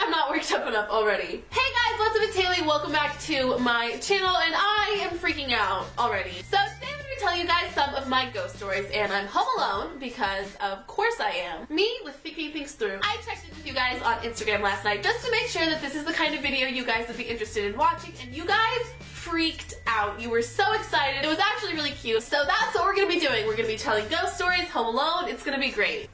I'm not worked up enough already. Hey guys, what's up? It's Haley. Welcome back to my channel, and I am freaking out already. So today I'm going to tell you guys some of my ghost stories, and I'm home alone because of course I am. Me with thinking things through. I checked in with you guys on Instagram last night just to make sure that this is the kind of video you guys would be interested in watching, and you guys freaked out. You were so excited. It was actually really cute. So that's what we're going to be doing. We're going to be telling ghost stories home alone. It's going to be great.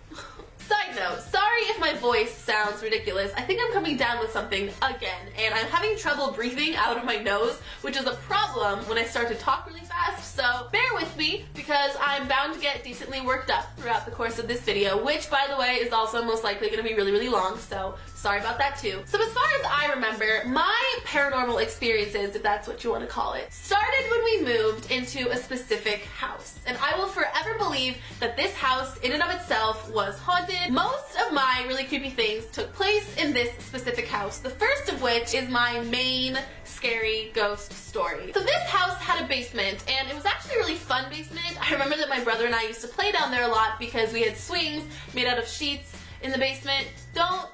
Side note, sorry if my voice sounds ridiculous. I think I'm coming down with something again, and I'm having trouble breathing out of my nose, which is a problem when I start to talk really fast, so bear with me because I'm bound to get decently worked up throughout the course of this video, which, by the way, is also most likely going to be really, really long, so sorry about that too. So as far as I remember, my paranormal experiences, if that's what you want to call it, started when we moved into a specific house. And I will forever believe that this house in and of itself was haunted. Most of my really creepy things took place in this specific house, the first of which is my main scary ghost story. So this house had a basement, and it was actually a really fun basement. I remember that my brother and I used to play down there a lot because we had swings made out of sheets in the basement. Don't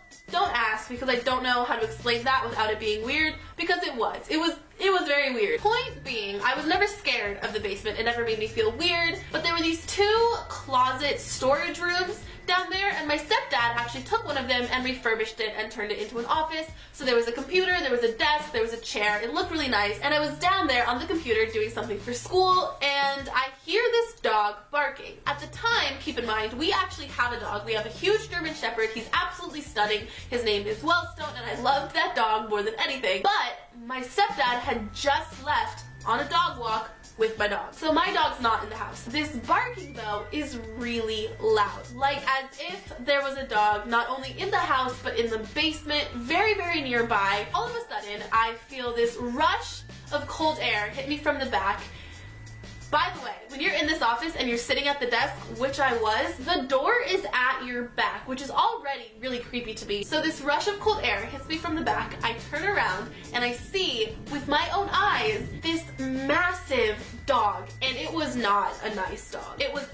ask, because I don't know how to explain that without it being weird, because it was very weird. Point being, I was never scared of the basement. It never made me feel weird, but there were these two closet storage rooms down there, and my stepdad actually took one of them and refurbished it and turned it into an office. So there was a computer, there was a desk, there was a chair. It looked really nice, and I was down there on the computer doing something for school, and I hear this dog barking. At the time, keep in mind, we actually have a dog. We have a huge German Shepherd. He's absolutely stunning. His name is Wellstone, and I loved that dog more than anything. But my stepdad had just left on a dog walk with my dog. So my dog's not in the house. This barking though is really loud. Like as if there was a dog not only in the house but in the basement, very, very nearby. All of a sudden, I feel this rush of cold air hit me from the back. By the way, when you're in this office and you're sitting at the desk, which I was, the door is at your back, which is already really creepy to me. So this rush of cold air hits me from the back. I turn around and I see with my own eyes this massive dog, and it was not a nice dog. It was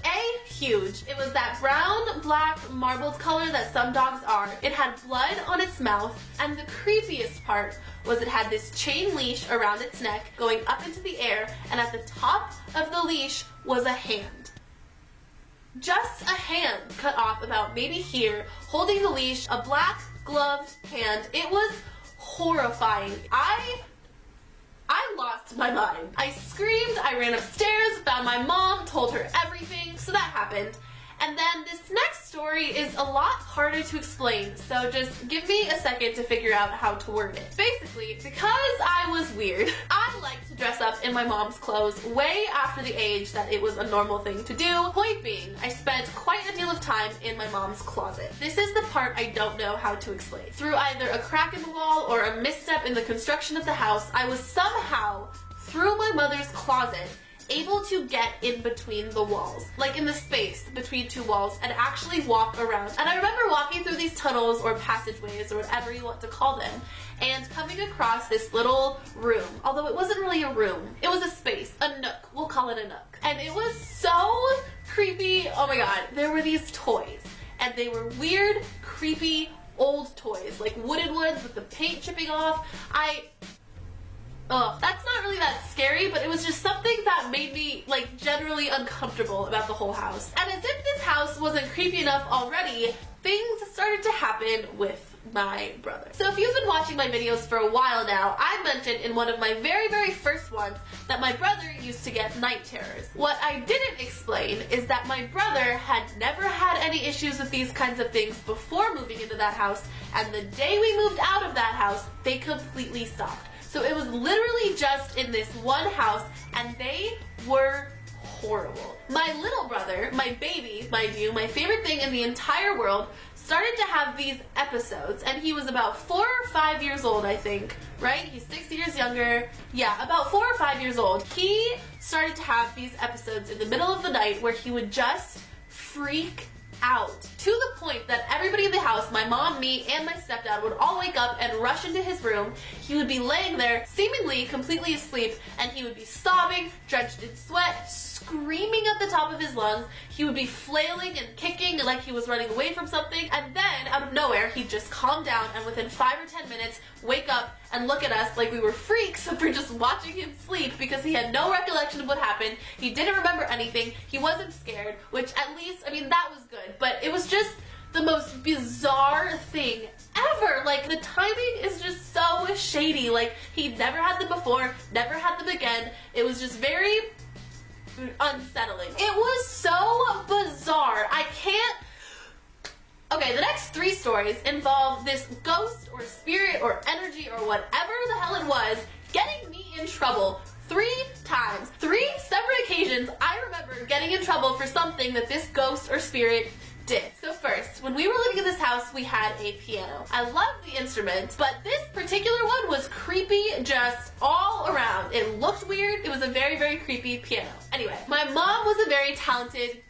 huge. It was that brown, black, marbled color that some dogs are. It had blood on its mouth, and the creepiest part was it had this chain leash around its neck going up into the air, and at the top of the leash was a hand. Just a hand cut off about maybe here, holding the leash, a black gloved hand. It was horrifying. I lost my mind. I screamed, I ran upstairs, found my mom, told her everything, so that happened. And then this next story is a lot harder to explain, so just give me a second to figure out how to word it. Basically, because I was weird, I like to dress up in my mom's clothes way after the age that it was a normal thing to do. Point being, I spent quite a deal of time in my mom's closet. This is the part I don't know how to explain. Through either a crack in the wall or a misstep in the construction of the house, I was somehow, through my mother's closet, able to get in between the walls, like in the space between two walls, and actually walk around. And I remember walking through these tunnels or passageways or whatever you want to call them, and coming across this little room, although it wasn't really a room. It was a space, a nook. We'll call it a nook. And it was so creepy. Oh my god. There were these toys, and they were weird, creepy, old toys, like wooden ones with the paint chipping off. That's not really that scary, but it was just something that made me, like, generally uncomfortable about the whole house. And as if this house wasn't creepy enough already, things started to happen with my brother. So if you've been watching my videos for a while now, I mentioned in one of my very, very first ones that my brother used to get night terrors. What I didn't explain is that my brother had never had any issues with these kinds of things before moving into that house, and the day we moved out of that house, they completely stopped. So it was literally just in this one house, and they were horrible. My little brother, my baby, mind you, my favorite thing in the entire world, started to have these episodes, and he was about 4 or 5 years old, I think, right? He's 6 years younger. Yeah, about 4 or 5 years old. He started to have these episodes in the middle of the night where he would just freak out to the point that everybody in the house, my mom, me, and my stepdad would all wake up and rush into his room. He would be laying there, seemingly completely asleep, and he would be sobbing, drenched in sweat, screaming at the top of his lungs. He would be flailing and kicking like he was running away from something, and then out of nowhere he'd just calm down and within 5 or 10 minutes wake up and look at us like we were freaks for just watching him sleep because he had no recollection of what happened. He didn't remember anything. He wasn't scared, which at least, I mean, that was good, but it was just the most bizarre thing ever. Like, the timing is just so shady. Like, he'd never had them before, never had them again. It was just very unsettling. It was so bizarre. I can't. Okay, the next 3 stories involve this ghost or spirit or energy or whatever the hell it was getting me in trouble 3 times. 3 separate occasions I remember getting in trouble for something that this ghost or spirit did. So first, when we were living in this house, we had a piano. I loved the instrument, but this particular one was creepy just all around. It looked weird. It was a very, very creepy piano. Anyway, my mom was a very talented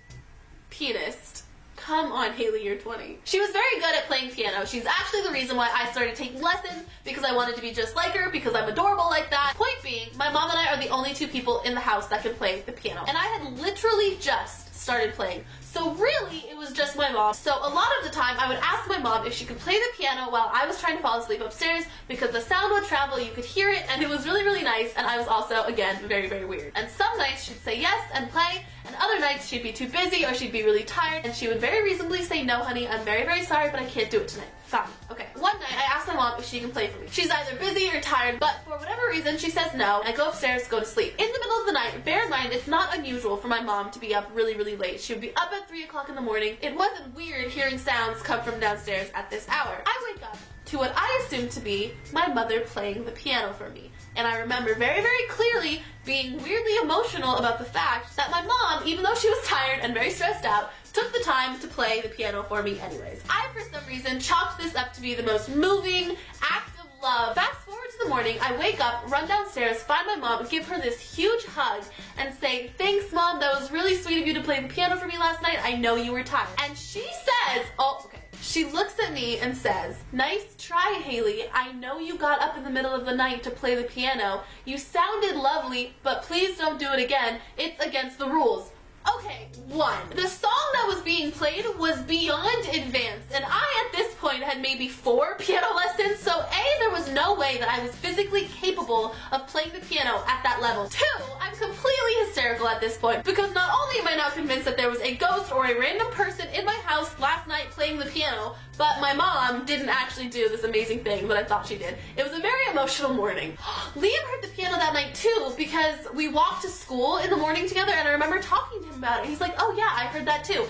pianist. Come on, Haley, you're 20. She was very good at playing piano. She's actually the reason why I started taking lessons, because I wanted to be just like her, because I'm adorable like that. Point being, my mom and I are the only 2 people in the house that can play the piano. And I had literally just started playing. So really, it was just my mom. So a lot of the time, I would ask my mom if she could play the piano while I was trying to fall asleep upstairs, because the sound would travel, you could hear it, and it was really, really nice, and I was also, again, very, very weird. And some nights she'd say yes and play, and other nights she'd be too busy or she'd be really tired, and she would very reasonably say, no, honey, I'm very, very sorry, but I can't do it tonight. Fine. Okay. One night, I asked my mom if she can play for me. She's either busy or tired, but for whatever reason, she says no, and I go upstairs, go to sleep. In the middle of the night, bear in mind, it's not unusual for my mom to be up really, really late. She would be up at 3 o'clock in the morning. It wasn't weird hearing sounds come from downstairs at this hour. I wake up to what I assumed to be my mother playing the piano for me. And I remember very, very clearly being weirdly emotional about the fact that my mom, even though she was tired and very stressed out, took the time to play the piano for me anyways. I, for some reason, chalked this up to be the most moving act of love. Fast forward to the morning, I wake up, run downstairs, find my mom, give her this huge hug, and say, thanks, Mom, that was really sweet of you to play the piano for me last night. I know you were tired. And she says, oh, okay. She looks at me and says, nice try, Haley. I know you got up in the middle of the night to play the piano. You sounded lovely, but please don't do it again. It's against the rules. Okay, 1. The song that was being played was beyond advanced, and I, at this point, had maybe 4 piano lessons, so A, there was no way that I was physically capable of playing the piano at that level. 2, I'm completely hysterical at this point, because not only am I not convinced that there was a ghost or a random person in my house last night playing the piano, but my mom didn't actually do this amazing thing that I thought she did. It was a very emotional morning. Liam heard the piano that night too, because we walked to school in the morning together, and I remember talking to him about it. He's like, oh yeah, I heard that too.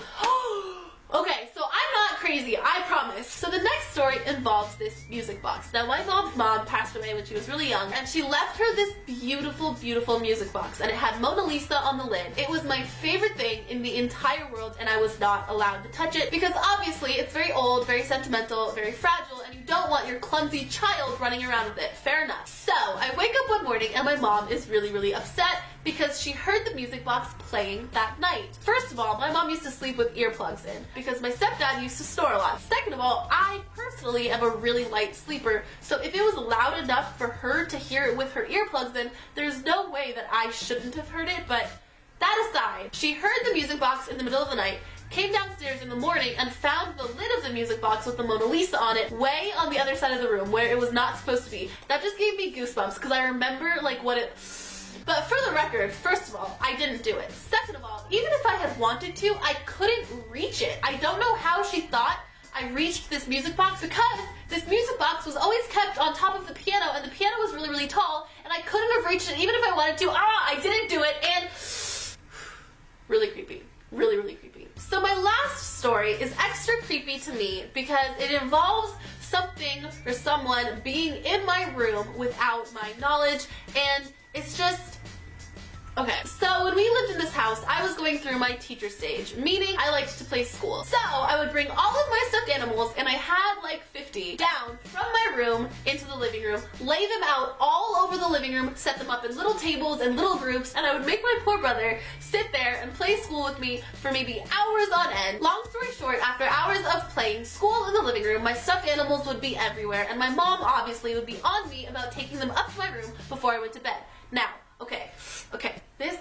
Okay, so I'm not crazy, I promise. So the next story involves this music box. Now, my mom's mom passed away when she was really young, and she left her this beautiful, beautiful music box, and it had Mona Lisa on the lid. It was my favorite thing in the entire world, and I was not allowed to touch it, because obviously it's very old, very sentimental, very fragile, and you don't want your clumsy child running around with it. Fair enough. So, I wake up one morning, and my mom is really, really upset, because she heard the music box playing that night. First of all, my mom used to sleep with earplugs in, because my stepdad used to snore a lot. Second of all, I personally am a really light sleeper, so if it was loud enough for her to hear it with her earplugs in, there's no way that I shouldn't have heard it, but that aside, she heard the music box in the middle of the night, came downstairs in the morning and found the lid of the music box with the Mona Lisa on it way on the other side of the room where it was not supposed to be. That just gave me goosebumps, because I remember like what it... But for the record, first of all, I didn't do it. Second of all, even if I had wanted to, I couldn't reach it. I don't know how she thought I reached this music box, because this music box was always kept on top of the piano, and the piano was really, really tall, and I couldn't have reached it even if I wanted to. I didn't do it, and really creepy. Really, really creepy. So my last story is extra creepy to me because it involves something or someone being in my room without my knowledge, and it's just... Okay, so when we lived in this house, I was going through my teacher stage, meaning I liked to play school. So I would bring all of my stuffed animals, and I had like 50, down from my room into the the living room, lay them out all over the living room, set them up in little tables and little groups, and I would make my poor brother sit there and play school with me for maybe hours on end. Long story short, after hours of playing school in the living room, my stuffed animals would be everywhere, and my mom obviously would be on me about taking them up to my room before I went to bed. Now, okay, this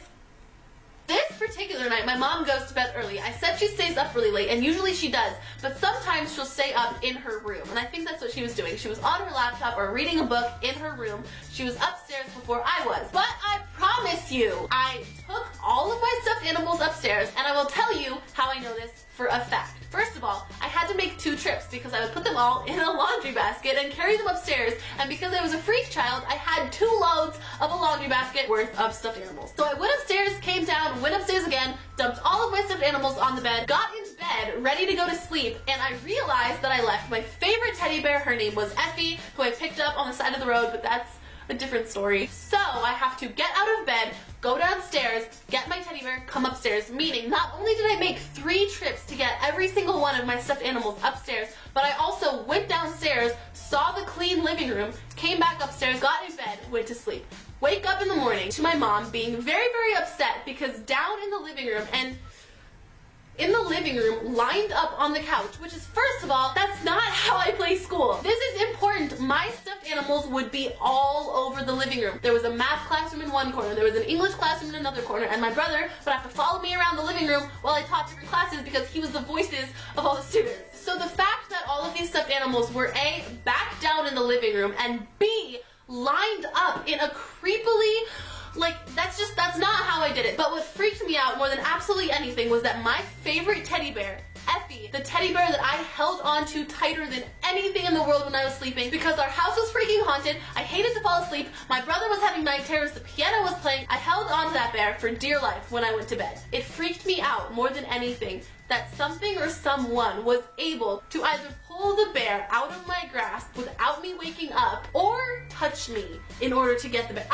particular night, my mom goes to bed early. I said she stays up really late, and usually she does, but sometimes she'll stay up in her room, and I think that's what she was doing. She was on her laptop or reading a book in her room. She was upstairs before I was. But I promise you, I took all of my stuffed animals upstairs, and I will tell you how I know this for a fact. First of all, I had to make 2 trips because I would put them all in a laundry basket and carry them upstairs, and because I was a freak child, I had 2 loads of a laundry basket worth of stuffed animals. So I went upstairs, came down, went upstairs again, dumped all of my stuffed animals on the bed, got in bed, ready to go to sleep, and I realized that I left my favorite teddy bear. Her name was Effie, who I picked up on the side of the road, but that's a different story. So I have to get out of bed, go downstairs, get my teddy bear, come upstairs, meaning not only did I make 3 trips to get every single one of my stuffed animals upstairs, but I also went downstairs, saw the clean living room, came back upstairs, got in bed, went to sleep. Wake up in the morning to my mom being very, very upset because down in the living room, and in the living room, lined up on the couch, which is, first of all, that's not how I play school. This is important. My stuffed animals would be all over the living room. There was a math classroom in one corner, there was an English classroom in another corner, and my brother would have to follow me around the living room while I taught different classes because he was the voices of all the students. So the fact that all of these stuffed animals were A, back down in the living room, and B, lined up in a creepily, that's not how I did it. But what freaked me out more than absolutely anything was that my favorite teddy bear, Effie, the teddy bear that I held on to tighter than anything in the world when I was sleeping, because our house was freaking haunted, I hated to fall asleep, my brother was having night terrors, the piano was playing, I held on to that bear for dear life when I went to bed. It freaked me out more than anything that something or someone was able to either pull the bear out of my grasp without me waking up or touch me in order to get the bear.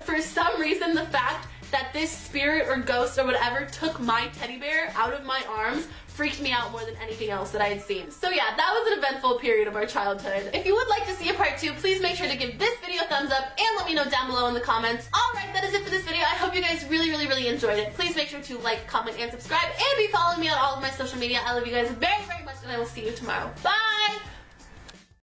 For some reason, the fact that this spirit or ghost or whatever took my teddy bear out of my arms freaked me out more than anything else that I had seen. So yeah, that was an eventful period of our childhood. If you would like to see a part 2, please make sure to give this video a thumbs up and let me know down below in the comments. Alright, that is it for this video. I hope you guys really, really, really enjoyed it. Please make sure to like, comment, and subscribe, and be following me on all of my social media. I love you guys very, very much, and I will see you tomorrow. Bye!